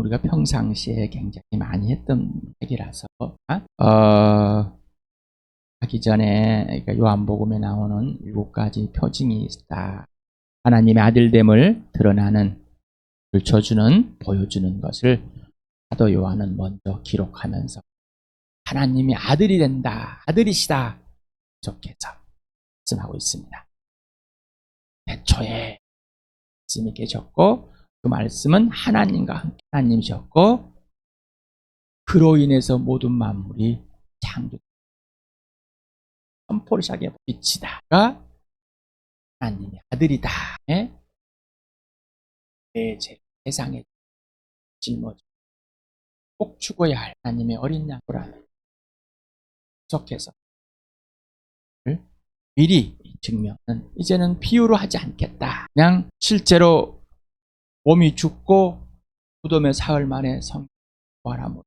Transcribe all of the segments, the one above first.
우리가 평상시에 굉장히 많이 했던 얘기라서 하기 전에 그러니까 요한복음에 나오는 7가지 표징이 있다. 하나님의 아들됨을 드러나는, 들춰주는, 보여주는 것을 사도 요한은 먼저 기록하면서 하나님이 아들이 된다, 아들이시다 계속해서 말씀하고 있습니다. 애초에 말씀이 계셨고 그 말씀은 하나님과 함께 하나님이셨고 그로 인해서 모든 만물이 창조됐다. 선포를 시작해 빛이다가 하나님의 아들이다. 내 세상에 짊어지고 꼭 죽어야 할 하나님의 어린 양이라는 계속해서 미리 증명은 이제는 비유로 하지 않겠다. 그냥 실제로 몸이 죽고 무덤에 사흘 만에 성령 부활함을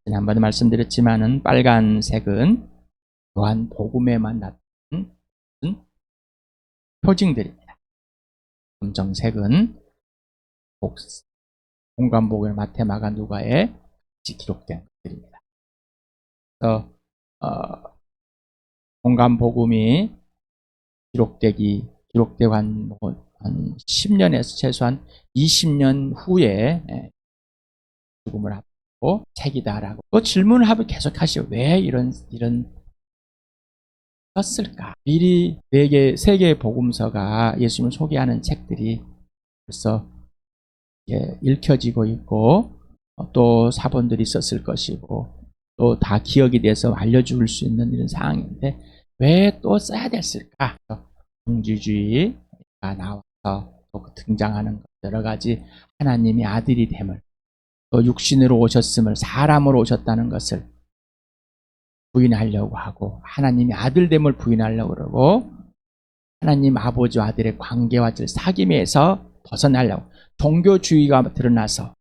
지난번에 말씀드렸지만은 빨간색은 요한복음에만 나타난 표징들입니다. 검정색은 공관복음, 마태, 마가, 누가에 기록된 것들입니다. 그래서 공관복음이 기록되고 한 10년에서 최소한 20년 후에 죽음을 앞두고 책이다라고 또 질문을 하고 계속 하시오. 왜 이런 썼을까? 미리 3개의 복음서가 예수님을 소개하는 책들이 벌써 읽혀지고 있고 또 사본들이 썼을 것이고 또 다 기억이 돼서 알려줄 수 있는 이런 상황인데 왜 또 써야 됐을까? 종지주의가 나와서 또 등장하는 여러 가지 하나님의 아들이 됨을, 또 육신으로 오셨음을, 사람으로 오셨다는 것을 부인하려고 하고 하나님의 아들됨을 부인하려고 그러고 하나님 아버지와 아들의 관계와 사귐에서 벗어나려고 종교주의가 드러나서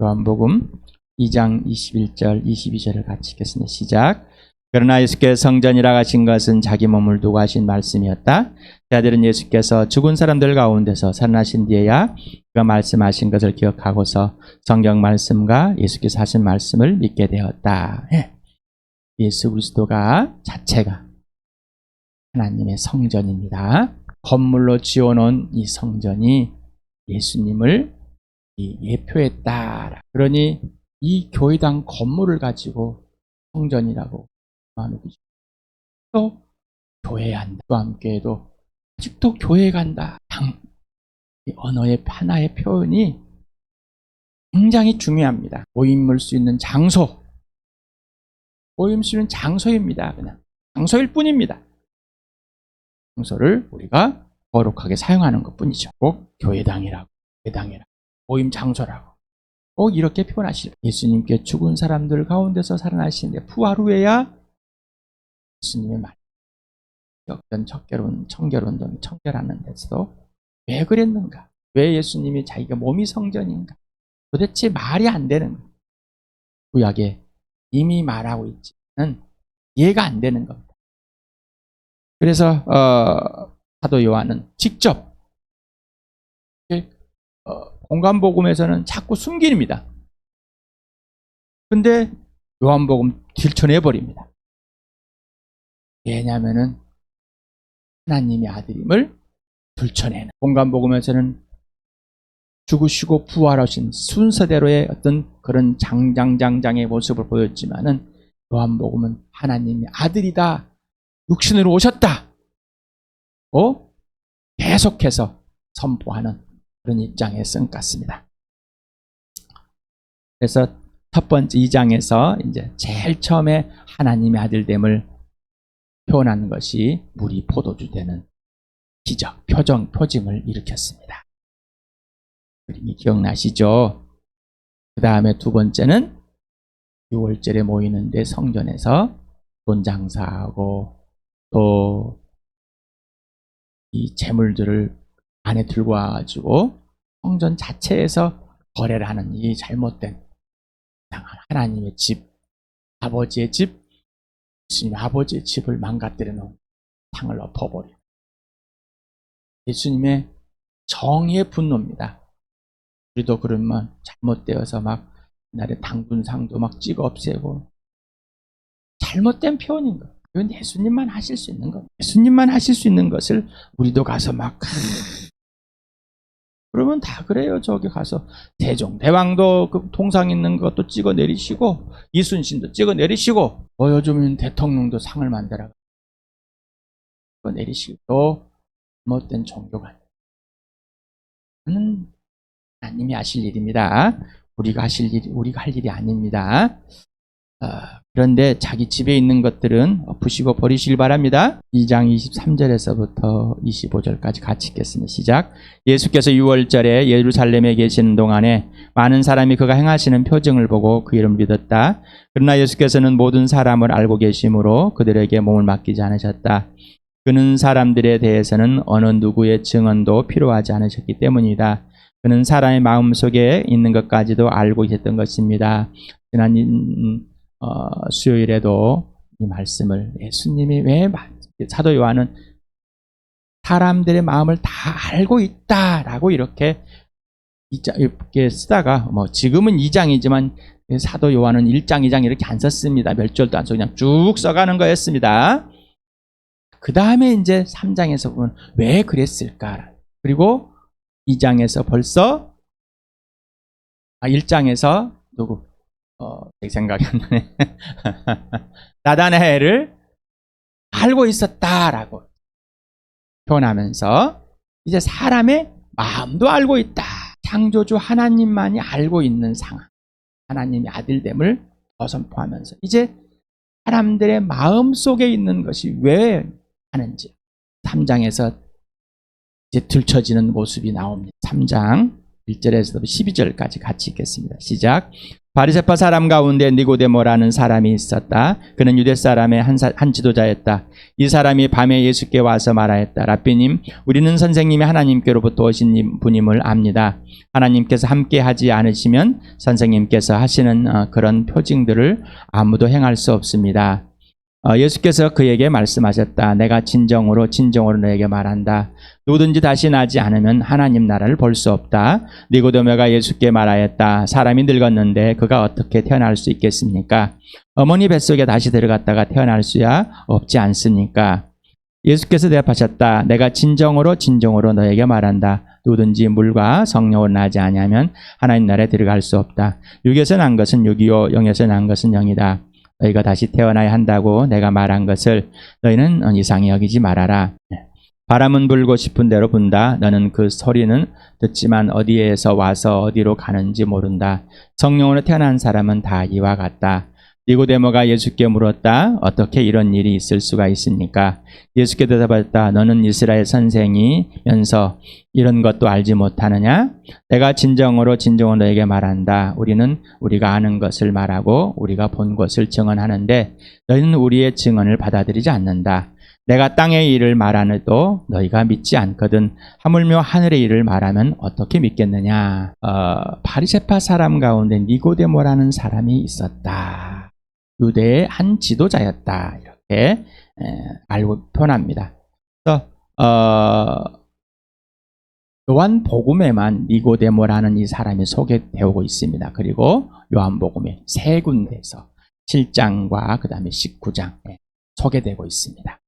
요한복음 2장 21절 22절을 같이 읽겠습니다. 시작. 그러나 예수께서 성전이라 하신 것은 자기 몸을 두고 하신 말씀이었다. 자들은 예수께서 죽은 사람들 가운데서 살아나신 뒤에야 그가 말씀하신 것을 기억하고서 성경 말씀과 예수께서 하신 말씀을 믿게 되었다. 예수 그리스도가 자체가 하나님의 성전입니다. 건물로 지어놓은 이 성전이 예수님을 예표했다. 그러니 이 교회당 건물을 가지고 성전이라고 말하고 또 교회에 한다. 또 함께해도 아직도 교회에 간다. 이 언어의 하나의 표현이 굉장히 중요합니다. 모임을 수 있는 장소, 모임 수 있는 장소입니다. 그냥 장소일 뿐입니다. 장소를 우리가 거룩하게 사용하는 것 뿐이죠. 꼭 교회당이라고, 회당이라고, 모임 장소라고 꼭 이렇게 표현하시죠. 예수님께 죽은 사람들 가운데서 살아나시는데 부활 후에야 예수님의 말, 어떤 청결운동, 청결하는 데서도 왜 그랬는가? 왜 예수님이 자기가 몸이 성전인가? 도대체 말이 안 되는 거예요. 구약에 이미 말하고 있지만 이해가 안 되는 겁니다. 그래서 사도 요한은 직접 공관복음에서는 자꾸 숨깁니다. 근데 요한복음 들춰내버립니다. 왜냐하면은 하나님의 아들임을 들춰내는, 공관복음에서는 죽으시고 부활하신 순서대로의 어떤 그런 장장의 모습을 보였지만은 요한복음은 하나님의 아들이다, 육신으로 오셨다, 계속해서 선포하는 그런 입장에 쓴 것 같습니다. 그래서 첫 번째 2장에서 이제 제일 처음에 하나님의 아들됨을 표현하는 것이 물이 포도주 되는 기적, 표징을 일으켰습니다. 그림이 기억나시죠? 그 다음에 두 번째는 6월절에 모이는데 성전에서 돈 장사하고 또 이 재물들을 안에 들고 와가지고 성전 자체에서 거래를 하는 이 잘못된 하나님의 집, 아버지의 집, 아버지의 집을 망가뜨려 놓은 상을 엎어버려. 예수님의 정의의 분노입니다. 우리도 그러면 잘못되어서 막 옛날에 당군상도 막 찍어 없애고 잘못된 표현인 거예요. 이건 예수님만 하실 수 있는 거예요. 예수님만 하실 수 있는 것을 우리도 가서 막 그러면 다 그래요. 저기 가서 대종대왕도 그 통상 있는 것도 찍어 내리시고 이순신도 찍어 내리시고 요즘은 대통령도 상을 만들어 찍어 내리시고 또 잘못된 종교가 는 하나님이 하실 일입니다. 우리가 할 일이 아닙니다. 그런데 자기 집에 있는 것들은 엎으시고 버리시길 바랍니다. 2장 23절에서부터 25절까지 같이 읽겠습니다. 시작. 예수께서 6월절에 예루살렘에 계시는 동안에 많은 사람이 그가 행하시는 표징을 보고 그 이름을 믿었다. 그러나 예수께서는 모든 사람을 알고 계심으로 그들에게 몸을 맡기지 않으셨다. 그는 사람들에 대해서는 어느 누구의 증언도 필요하지 않으셨기 때문이다. 그는 사람의 마음속에 있는 것까지도 알고 계셨던 것입니다. 지난 수요일에도 이 말씀을 예수님이 왜 사도 요한은 사람들의 마음을 다 알고 있다라고 이렇게 쓰다가 지금은 2장이지만 사도 요한은 1장, 2장 이렇게 안 썼습니다. 몇 절도 안 써 그냥 쭉 써가는 거였습니다. 그 다음에 이제 3장에서 보면 왜 그랬을까? 그리고 2장에서 벌써 1장에서 누구? 생각이 안 나네. 나다나엘을 알고 있었다라고 표현하면서 이제 사람의 마음도 알고 있다. 창조주 하나님만이 알고 있는 상황. 하나님의 아들됨을 더 선포하면서 이제 사람들의 마음 속에 있는 것이 왜 하는지 3장에서 이제 들춰지는 모습이 나옵니다. 3장 1절에서 12절까지 같이 읽겠습니다. 시작. 바리새파 사람 가운데 니고데모라는 사람이 있었다. 그는 유대 사람의 한 지도자였다. 이 사람이 밤에 예수께 와서 말하였다. 랍비님, 우리는 선생님이 하나님께로부터 오신 분임을 압니다. 하나님께서 함께 하지 않으시면 선생님께서 하시는 그런 표징들을 아무도 행할 수 없습니다. 예수께서 그에게 말씀하셨다. 내가 진정으로 너에게 말한다. 누구든지 다시 나지 않으면 하나님 나라를 볼 수 없다. 니고데모가 예수께 말하였다. 사람이 늙었는데 그가 어떻게 태어날 수 있겠습니까? 어머니 뱃속에 다시 들어갔다가 태어날 수야 없지 않습니까? 예수께서 대답하셨다. 내가 진정으로 너에게 말한다. 누구든지 물과 성령으로 나지 아니하면 하나님 나라에 들어갈 수 없다. 육에서 난 것은 육이요 영에서 난 것은 영이다. 너희가 다시 태어나야 한다고 내가 말한 것을 너희는 이상히 여기지 말아라. 바람은 불고 싶은 대로 분다. 너는 그 소리는 듣지만 어디에서 와서 어디로 가는지 모른다. 성령으로 태어난 사람은 다 이와 같다. 니고데모가 예수께 물었다. 어떻게 이런 일이 있을 수가 있습니까? 예수께 대답했다. 너는 이스라엘 선생이면서 이런 것도 알지 못하느냐? 내가 진정으로 너에게 말한다. 우리는 우리가 아는 것을 말하고 우리가 본 것을 증언하는데 너희는 우리의 증언을 받아들이지 않는다. 내가 땅의 일을 말하는도 너희가 믿지 않거든. 하물며 하늘의 일을 말하면 어떻게 믿겠느냐? 바리새파 사람 가운데 니고데모라는 사람이 있었다. 유대의 한 지도자였다. 이렇게 알고 표현합니다. 그래서 요한복음에만 니고데모라는 이 사람이 소개되고 있습니다. 그리고 요한복음에 세 군데에서 7장과 그 다음에 19장에 소개되고 있습니다.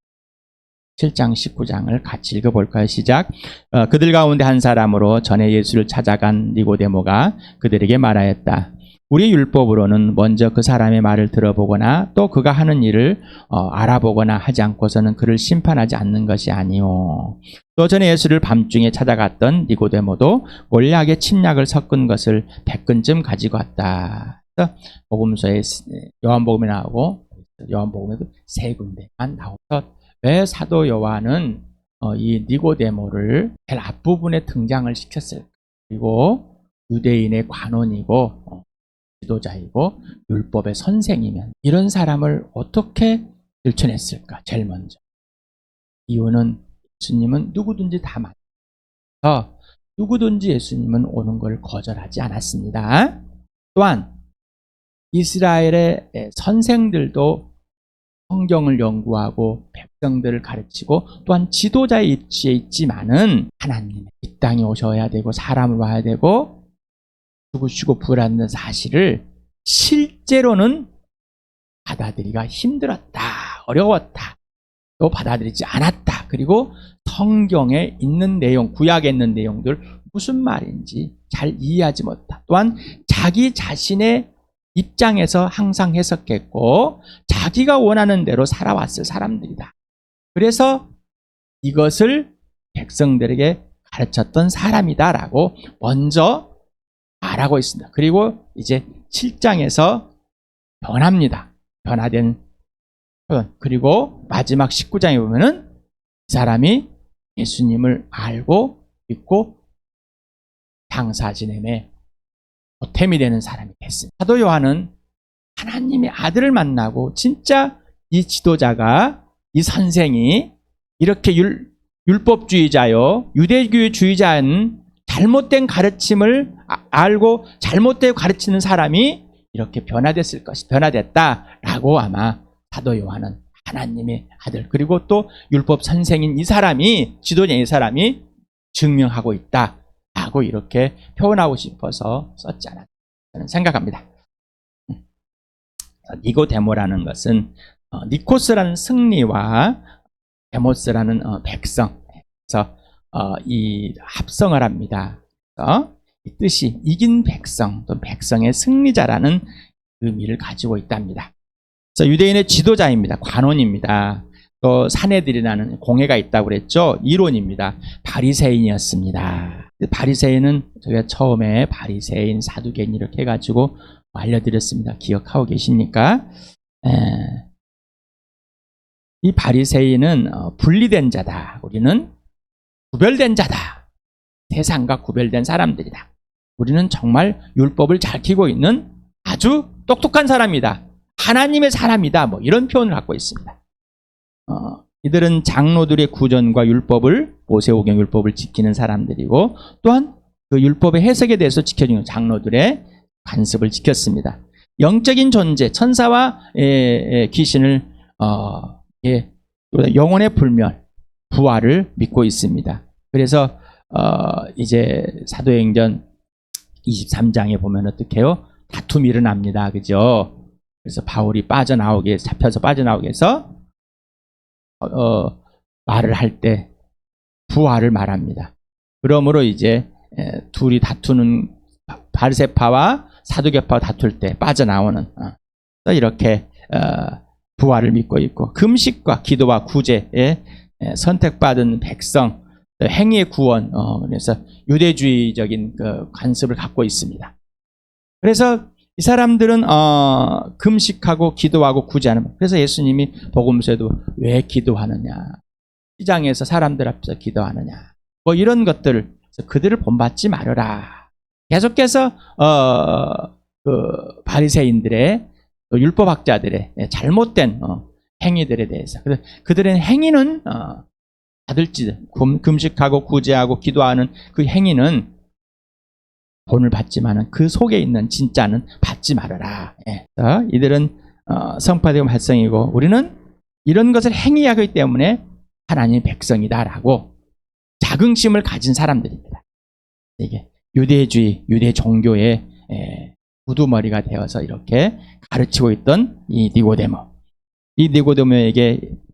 7장 19장을 같이 읽어볼까요? 시작. 그들 가운데 한 사람으로 전에 예수를 찾아간 니고데모가 그들에게 말하였다. 우리 율법으로는 먼저 그 사람의 말을 들어보거나 또 그가 하는 일을 알아보거나 하지 않고서는 그를 심판하지 않는 것이 아니오. 또 전에 예수를 밤중에 찾아갔던 니고데모도 몰약에 침략을 섞은 것을 100근쯤 가지고 왔다. 그래서 복음서에 요한복음에 나오고 요한복음에도 세 군데만 나와서 왜 사도 요한은 이 니고데모를 제일 앞부분에 등장을 시켰을까? 그리고 유대인의 관원이고 지도자이고 율법의 선생이면 이런 사람을 어떻게 들춰냈을까? 제일 먼저 이유는 예수님은 누구든지 다 만나서 누구든지 예수님은 오는 걸 거절하지 않았습니다. 또한 이스라엘의 선생들도 성경을 연구하고 백성들을 가르치고 또한 지도자의 위치에 있지만은 하나님 이 땅에 오셔야 되고 사람을 와야 되고 죽으시고 부활하는 사실을 실제로는 받아들이기가 힘들었다, 어려웠다, 또 받아들이지 않았다. 그리고 성경에 있는 내용, 구약에 있는 내용들 무슨 말인지 잘 이해하지 못했다. 또한 자기 자신의 입장에서 항상 해석했고 자기가 원하는 대로 살아왔을 사람들이다. 그래서 이것을 백성들에게 가르쳤던 사람이다라고 먼저 말하고 있습니다. 그리고 이제 7장에서 변합니다. 변화된 표현. 그리고 마지막 19장에 보면은 이 사람이 예수님을 알고 믿고 장사 지냄에 보탬이 되는 사람이 됐습니다. 사도 요한은 하나님의 아들을 만나고 진짜 이 지도자가, 이 선생이 이렇게 율법주의자요, 유대주의자는 잘못된 가르침을 알고 잘못되게 가르치는 사람이 이렇게 변화됐다라고 아마 사도 요한은 하나님의 아들, 그리고 또 율법 선생인 이 사람이, 지도자인 이 사람이 증명하고 있다라고 이렇게 표현하고 싶어서 썼지 않았나 저는 생각합니다. 니고데모라는 것은 니코스라는 승리와 데모스라는 백성, 그래서 이 합성을 합니다. 그래서 이 뜻이 이긴 백성, 또 백성의 승리자라는 의미를 가지고 있답니다. 그래서 유대인의 지도자입니다. 관원입니다. 또 사내들이라는 공회가 있다고 그랬죠. 이론입니다. 바리새인이었습니다. 바리새인은 저희가 처음에 바리새인, 사두개인 이렇게 해가지고 알려드렸습니다. 기억하고 계십니까? 이 바리새인은 분리된 자다. 우리는 구별된 자다. 세상과 구별된 사람들이다. 우리는 정말 율법을 잘 지키고 있는 아주 똑똑한 사람이다. 하나님의 사람이다. 뭐 이런 표현을 갖고 있습니다. 이들은 장로들의 구전과 율법을, 모세오경 율법을 지키는 사람들이고, 또한 그 율법의 해석에 대해서 지켜주는 장로들의 관습을 지켰습니다. 영적인 존재, 천사와 귀신을 영혼의 불멸, 부활을 믿고 있습니다. 그래서 이제 사도행전 23장에 보면 어떻게 해요? 다툼이 일어납니다. 그죠? 그래서 바울이 잡혀서 빠져나오게 해서 말을 할 때 부활을 말합니다. 그러므로 이제 둘이 다투는, 바리새파와 사두개파와 다툴 때 빠져나오는, 이렇게 부활을 믿고 있고, 금식과 기도와 구제에 선택받은 백성, 행위의 구원, 그래서 유대주의적인 그 관습을 갖고 있습니다. 그래서 이 사람들은 금식하고 기도하고 구제하는, 그래서 예수님이 복음서에도 왜 기도하느냐, 시장에서 사람들 앞에서 기도하느냐, 뭐 이런 것들을, 그들을 본받지 말아라. 계속해서 그 바리새인들의, 율법학자들의 잘못된 행위들에 대해서, 그들의 행위는 받을지, 금식하고 구제하고 기도하는 그 행위는 본을 받지만은 그 속에 있는 진짜는 받지 말아라. 이들은 성파되고 발성이고, 우리는 이런 것을 행위하기 때문에 하나님의 백성이다라고 자긍심을 가진 사람들입니다. 이게 유대주의, 유대 종교의 우두머리가 되어서 이렇게 가르치고 있던 이 니고데모. 이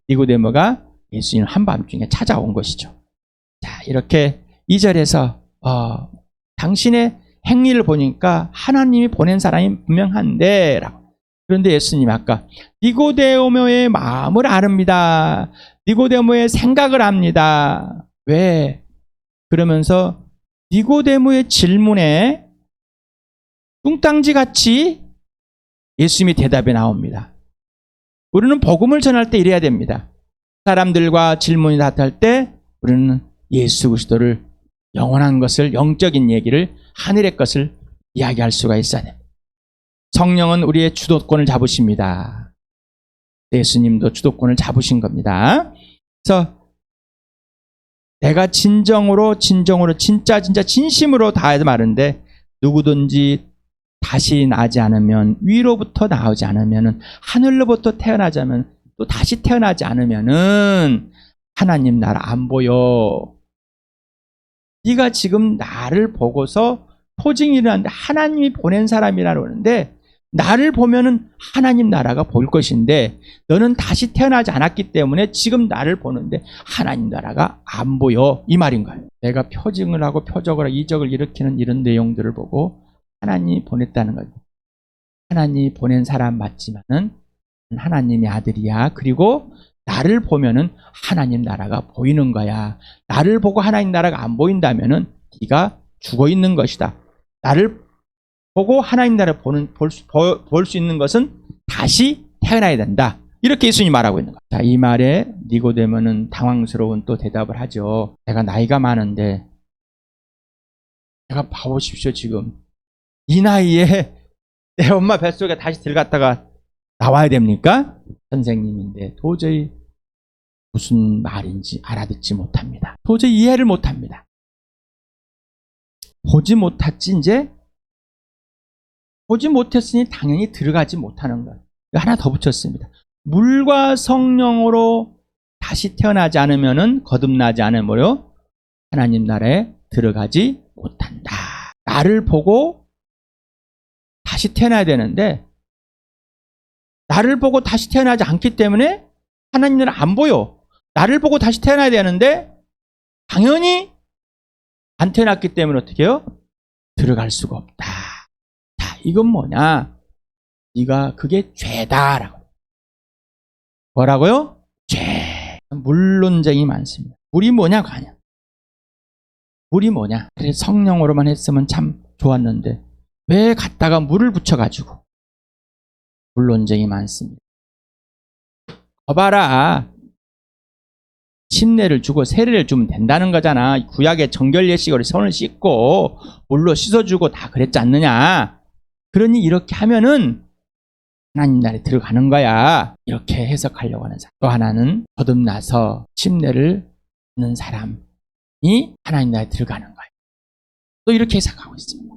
니고데모가 예수님 한밤중에 찾아온 것이죠. 자, 이렇게 2절에서 당신의 행위를 보니까 하나님이 보낸 사람이 분명한데, 그런데 예수님 아까 니고데모의 마음을 아릅니다. 니고데모의 생각을 압니다. 왜? 그러면서 니고데모의 질문에 뚱땅지같이 예수님이 대답이 나옵니다. 우리는 복음을 전할 때 이래야 됩니다. 사람들과 질문이 다툴 때 우리는 예수 그리스도를, 영원한 것을, 영적인 얘기를, 하늘의 것을 이야기할 수가 있어야 됩니다. 성령은 우리의 주도권을 잡으십니다. 예수님도 주도권을 잡으신 겁니다. 그래서 내가 진짜 진심으로 다해서 말하는데, 누구든지 다시 나지 않으면, 위로부터 나오지 않으면, 하늘로부터 태어나자면 또 다시 태어나지 않으면은 하나님 나라 안 보여. 네가 지금 나를 보고서 포징이 일어났는데 하나님이 보낸 사람이라고 하는데 나를 보면은 하나님 나라가 보일 것인데 너는 다시 태어나지 않았기 때문에 지금 나를 보는데 하나님 나라가 안 보여. 이 말인 거예요. 내가 표징을 하고 표적을 하고 이적을 일으키는 이런 내용들을 보고 하나님이 보냈다는 거예요. 하나님이 보낸 사람 맞지만은 하나님의 아들이야. 그리고 나를 보면은 하나님 나라가 보이는 거야. 나를 보고 하나님 나라가 안 보인다면은 네가 죽어 있는 것이다. 나를 보고 하나님 나라를 볼 수 있는 것은 다시 태어나야 된다. 이렇게 예수님이 말하고 있는 거야. 자, 이 말에 니고데모는 당황스러운 또 대답을 하죠. 내가 나이가 많은데 내가 봐보십시오. 지금 이 나이에 내 엄마 뱃속에 다시 들어갔다가 나와야 됩니까? 선생님인데 도저히 무슨 말인지 알아듣지 못합니다. 도저히 이해를 못합니다. 보지 못했지 이제? 보지 못했으니 당연히 들어가지 못하는 것. 하나 더 붙였습니다. 물과 성령으로 다시 태어나지 않으면은 거듭나지 않으므로 하나님 나라에 들어가지 못한다. 나를 보고 다시 태어나야 되는데 나를 보고 다시 태어나지 않기 때문에 하나님 나라 안 보여. 나를 보고 다시 태어나야 되는데 당연히 안 태어났기 때문에 어떻게 해요? 들어갈 수가 없다. 자, 이건 뭐냐? 네가 그게 죄다라고. 뭐라고요? 죄. 물론쟁이 많습니다. 물이 뭐냐 가냐? 물이 뭐냐? 그래 성령으로만 했으면 참 좋았는데 왜 갖다가 물을 붙여가지고 물론쟁이 많습니다. 거봐라. 침례를 주고 세례를 주면 된다는 거잖아. 구약의 정결 예식으로 손을 씻고 물로 씻어주고 다 그랬지 않느냐. 그러니 이렇게 하면은 하나님 나라에 들어가는 거야. 이렇게 해석하려고 하는 사람. 또 하나는 거듭나서 침례를 받는 사람이 하나님 나라에 들어가는 거야. 또 이렇게 해석하고 있습니다.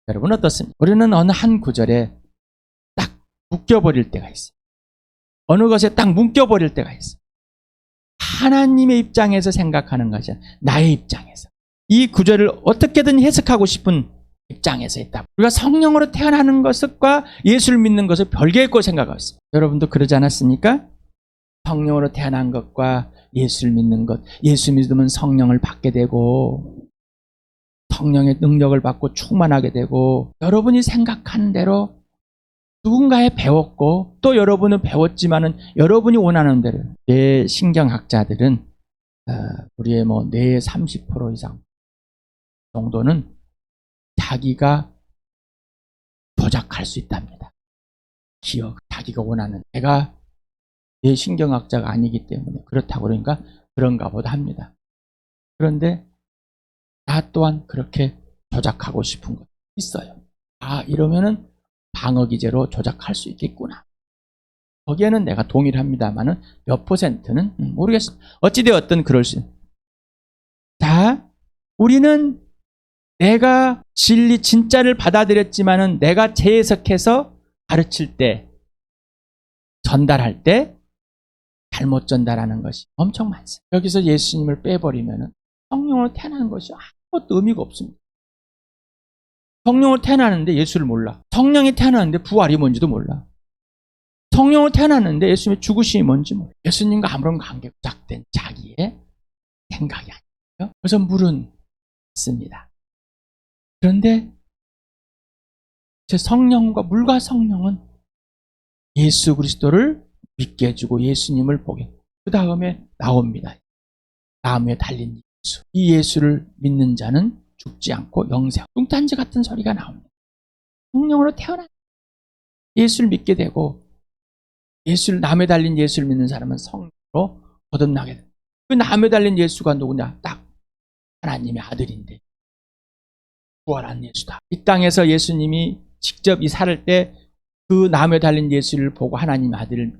여러분 어떻습니까? 우리는 어느 한 구절에 딱 묶여버릴 때가 있어요. 어느 것에 딱 묶여버릴 때가 있어요. 하나님의 입장에서 생각하는 것이 나의 입장에서. 이 구절을 어떻게든 해석하고 싶은 입장에서 있다. 우리가 성령으로 태어나는 것과 예수를 믿는 것을 별개의 거 생각하고 있습니다. 여러분도 그러지 않았습니까? 성령으로 태어난 것과 예수를 믿는 것. 예수 믿으면 성령을 받게 되고 성령의 능력을 받고 충만하게 되고 여러분이 생각하는 대로 누군가에 배웠고 또 여러분은 배웠지만은 여러분이 원하는 대로. 뇌 신경학자들은 우리의 뇌의 30% 이상 정도는 자기가 조작할 수 있답니다. 기억, 자기가 원하는. 내가 뇌 신경학자가 아니기 때문에 그렇다고 그러니까 그런가 보다 합니다. 그런데 나 또한 그렇게 조작하고 싶은 것 있어요. 아, 이러면은 방어기제로 조작할 수 있겠구나. 거기에는 내가 동의를 합니다만은 몇 %는 모르겠어. 어찌되었든 그럴 수. 자, 우리는 내가 진리 진짜를 받아들였지만은 내가 재해석해서 가르칠 때, 전달할 때 잘못 전달하는 것이 엄청 많습니다. 여기서 예수님을 빼버리면은 성령으로 태어나는 것이 아무것도 의미가 없습니다. 성령으로 태어나는데 예수를 몰라. 성령이 태어나는데 부활이 뭔지도 몰라. 성령으로 태어나는데 예수님의 죽으심이 뭔지 몰라. 예수님과 아무런 관계가 시작된 자기의 생각이 아니에요. 그래서 물은 있습니다. 그런데 제 성령과 물과 성령은 예수 그리스도를 믿게 해주고 예수님을 보게. 그 다음에 나옵니다. 나무에 달린 예수. 이 예수를 믿는 자는 죽지 않고 영생. 뚱딴지 같은 소리가 나옵니다. 성령으로 태어난 예수를 믿게 되고 예수를 나무에 달린 예수를 믿는 사람은 성령으로 거듭나게 됩니다. 그 나무에 달린 예수가 누구냐? 딱 하나님의 아들인데 부활한 예수다. 이 땅에서 예수님이 직접 이 살을 때 그 나무에 달린 예수를 보고 하나님의 아들을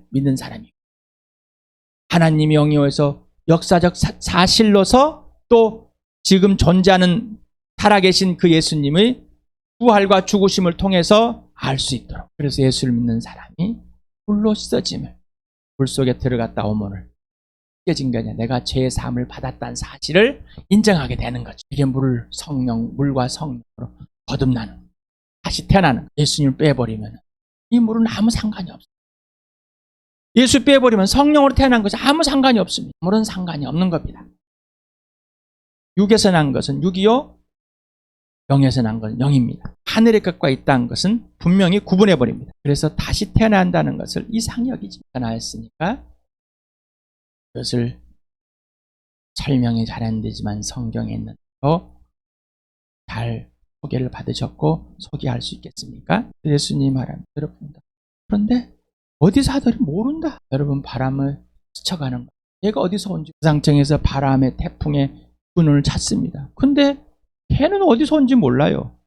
믿는 사람이고 하나님의 영이어서 역사적 사실로서 또 지금 존재하는 살아계신 그 예수님의 부활과 죽으심을 통해서 알 수 있도록. 그래서 예수를 믿는 사람이 물로 씻어짐을 물속에 들어갔다 오면은 깨진 거냐. 내가 죄의 사함을 받았다는 사실을 인정하게 되는 거죠. 이게 물과 성령으로 거듭나는, 다시 태어나는. 예수님을 빼버리면 이 물은 아무 상관이 없어요. 예수 빼버리면 성령으로 태어난 것이 아무 상관이 없습니다. 물은 상관이 없는 겁니다. 육에서 난 것은 육이요, 영에서 난 것은 영입니다. 하늘의 것과 이 땅 것은 분명히 구분해버립니다. 그래서 다시 태어난다는 것을 이상히 여기지 않았으니까 그것을 설명이 잘 안 되지만 성경에 있는 더 잘 소개를 받으셨고 소개할 수 있겠습니까? 예수님 말합니다. 여러분, 그런데 어디서 하더니 모른다. 여러분, 바람을 스쳐가는 거예요. 얘가 어디서 온지 기상청에서 바람의 태풍의 근원을 찾습니다. 근데 걔는 어디서 온지 몰라요.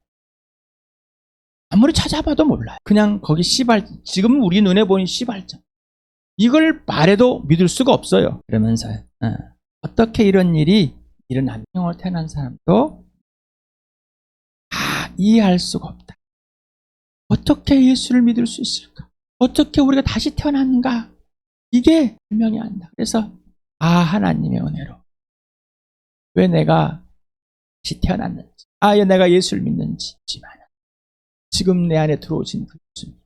아무리 찾아봐도 몰라요. 그냥 거기 지금 우리 눈에 보이는 씨발점, 이걸 말해도 믿을 수가 없어요. 그러면서 어떻게 이런 일이 일어나면 영으로 태어난 사람도 이해할 수가 없다. 어떻게 예수를 믿을 수 있을까? 어떻게 우리가 다시 태어났는가? 이게 설명이 안 나. 그래서 하나님의 은혜로 왜 내가 다시 태어났는지, 왜 내가 예수를 믿는지지만 지금 내 안에 들어오신 그분,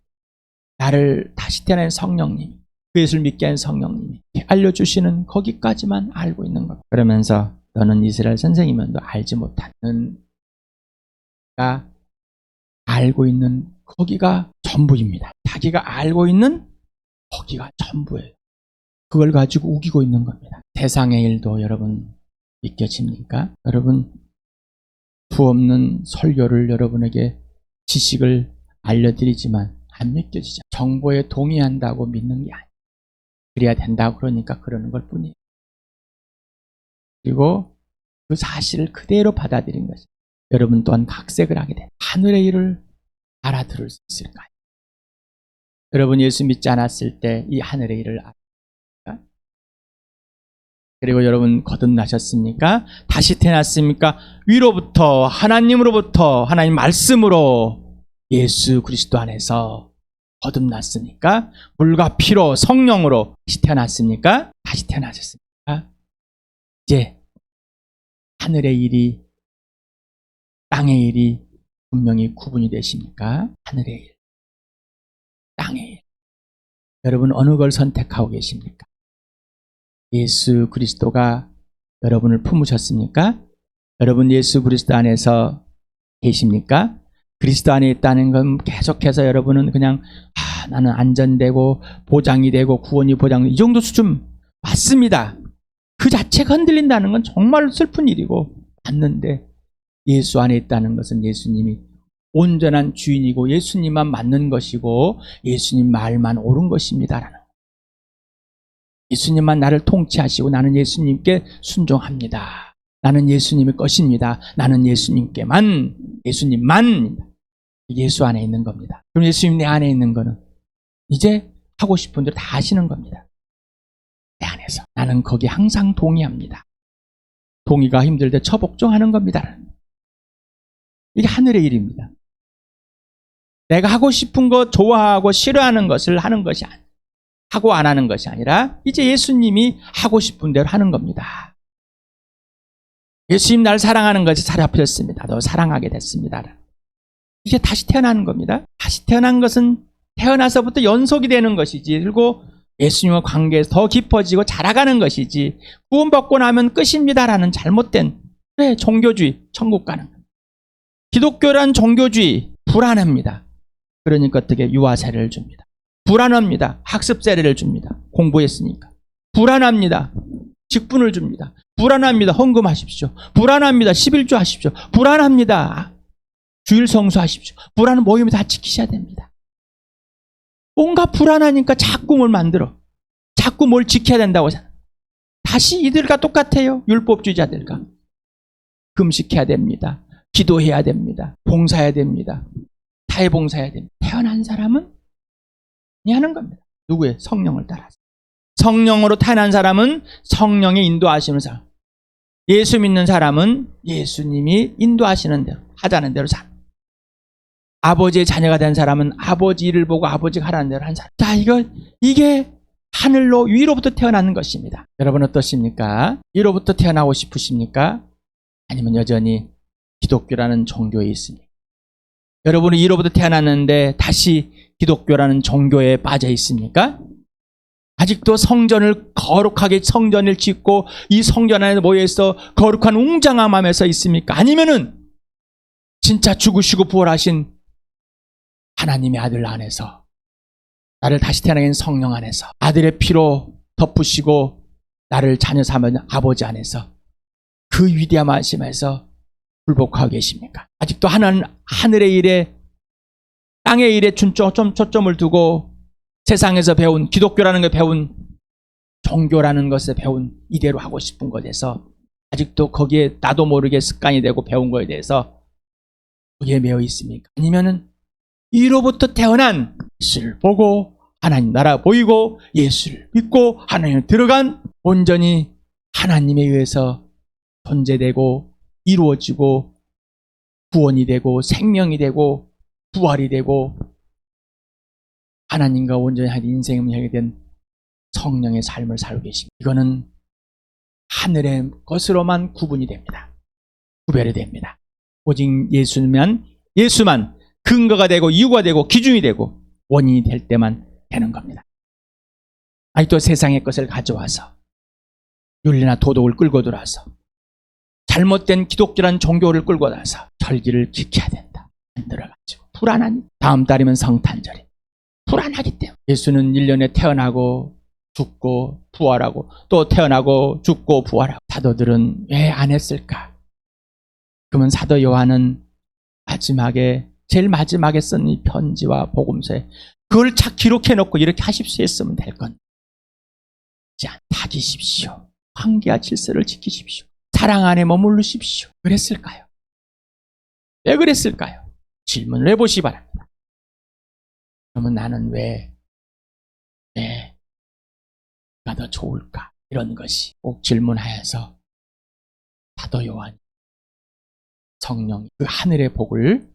나를 다시 태어난 성령님, 그 예수를 믿게 한 성령님이 알려주시는 거기까지만 알고 있는 것. 그러면서 너는 이스라엘 선생이면도 알지 못하는, 가 알고 있는 거기가 전부입니다. 자기가 알고 있는 거기가 전부예요. 그걸 가지고 우기고 있는 겁니다. 세상의 일도 여러분 믿겨집니까? 여러분, 수 없는 설교를 여러분에게 지식을 알려드리지만 안 믿겨지죠. 정보에 동의한다고 믿는 게 아니에요. 그래야 된다고 그러니까 그러는 것 뿐이에요. 그리고 그 사실을 그대로 받아들인 거죠. 여러분 또한 각색을 하게 돼요. 하늘의 일을 알아들을 수 있을까요? 여러분, 예수 믿지 않았을 때 이 하늘의 일을 알았습니까? 그리고 여러분 거듭나셨습니까? 다시 태어났습니까? 위로부터, 하나님으로부터, 하나님 말씀으로 예수 그리스도 안에서 거듭났습니까? 물과 피로 성령으로 다시 태어났습니까? 다시 태어나셨습니까? 이제 하늘의 일이, 땅의 일이 분명히 구분이 되십니까? 하늘의 일, 땅의 일. 여러분, 어느 걸 선택하고 계십니까? 예수 그리스도가 여러분을 품으셨습니까? 여러분 예수 그리스도 안에서 계십니까? 그리스도 안에 있다는 건 계속해서 여러분은 그냥 나는 안전되고 보장이 되고 구원이 보장되고 이 정도 수준 맞습니다. 그 자체가 흔들린다는 건 정말 슬픈 일이고 맞는데, 예수 안에 있다는 것은 예수님이 온전한 주인이고 예수님만 맞는 것이고 예수님 말만 옳은 것입니다라는, 예수님만 나를 통치하시고 나는 예수님께 순종합니다. 나는 예수님의 것입니다. 나는 예수님만 예수 안에 있는 겁니다. 그럼 예수님 내 안에 있는 거는 이제 하고 싶은 대로 다 하시는 겁니다. 내 안에서 나는 거기 항상 동의합니다. 동의가 힘들 때 처복종하는 겁니다. 이게 하늘의 일입니다. 내가 하고 싶은 것, 좋아하고 싫어하는 것을 하는 것이 아니에요. 하고 안 하는 것이 아니라 이제 예수님이 하고 싶은 대로 하는 겁니다. 예수님 날 사랑하는 것이 잡혔습니다. 너 사랑하게 됐습니다. 이게 다시 태어나는 겁니다. 다시 태어난 것은 태어나서부터 연속이 되는 것이지, 그리고 예수님과 관계에서 더 깊어지고 자라가는 것이지, 구원받고 나면 끝입니다라는 잘못된 종교주의, 천국 가는 겁니다. 기독교란 종교주의, 불안합니다. 그러니까 어떻게 유아세례를 줍니다. 불안합니다. 학습세례를 줍니다. 공부했으니까. 불안합니다. 직분을 줍니다. 불안합니다. 헌금하십시오. 불안합니다. 11조 하십시오. 불안합니다. 주일 성수하십시오. 불안한 모임을 다 지키셔야 됩니다. 뭔가 불안하니까 자꾸 뭘 만들어. 자꾸 뭘 지켜야 된다고 생각해. 다시 이들과 똑같아요. 율법주의자들과. 금식해야 됩니다. 기도해야 됩니다. 봉사해야 됩니다. 사회봉사해야 됩니다. 태어난 사람은 하는 겁니다. 누구의? 성령을 따라서. 성령으로 태어난 사람은 성령의 인도하시는 사람. 예수 믿는 사람은 예수님이 인도하시는 대로, 하자는 대로 사는. 아버지의 자녀가 된 사람은 아버지 일을 보고 아버지가 하라는 대로 한 사람. 자, 이게 하늘로 위로부터 태어나는 것입니다. 여러분 어떠십니까? 위로부터 태어나고 싶으십니까? 아니면 여전히 기독교라는 종교에 있습니까? 여러분은 위로부터 태어났는데 다시 기독교라는 종교에 빠져 있습니까? 아직도 성전을 거룩하게 성전을 짓고 이 성전 안에 모여서 거룩한 웅장한 마음에서 있습니까? 아니면은 진짜 죽으시고 부활하신 하나님의 아들 안에서, 나를 다시 태어나게 한 성령 안에서, 아들의 피로 덮으시고 나를 자녀 삼은 아버지 안에서 그 위대한 말씀에서 불복하고 계십니까? 아직도 하늘의 일에, 땅의 일에 초점을 두고 세상에서 배운, 기독교라는 걸 배운, 종교라는 것을 배운 이대로 하고 싶은 것에서 아직도 거기에 나도 모르게 습관이 되고 배운 거에 대해서 거기에 매여 있습니까? 아니면은 이로부터 태어난 예수를 보고 하나님 나라 보이고 예수를 믿고 하나님을 들어간, 온전히 하나님에 의해서 존재되고 이루어지고 구원이 되고 생명이 되고 부활이 되고 하나님과 온전히 한 인생을 하게 된 성령의 삶을 살고 계십니다. 이거는 하늘의 것으로만 구분이 됩니다. 구별이 됩니다. 오직 예수만 근거가 되고 이유가 되고 기준이 되고 원인이 될 때만 되는 겁니다. 아직도 세상의 것을 가져와서 윤리나 도덕을 끌고 들어와서 잘못된 기독교란 종교를 끌고 나서 절기를 지켜야 된다 만들어가지고 불안한, 다음 달이면 성탄절이 불안하기 때문에 예수는 1년에 태어나고 죽고 부활하고 또 태어나고 죽고 부활하고, 사도들은 왜 안 했을까? 그러면 사도 요한은 제일 마지막에 쓴 이 편지와 복음서에 그걸 착 기록해놓고 이렇게 하십시오 했으면 될 건데, 다기십시오. 황제와 질서를 지키십시오. 사랑 안에 머무르십시오. 그랬을까요? 왜 그랬을까요? 질문을 해보시기 바랍니다. 그러면 나는 왜 내가 더 좋을까? 이런 것이 꼭 질문하여서 사도 요한 성령이 그 하늘의 복을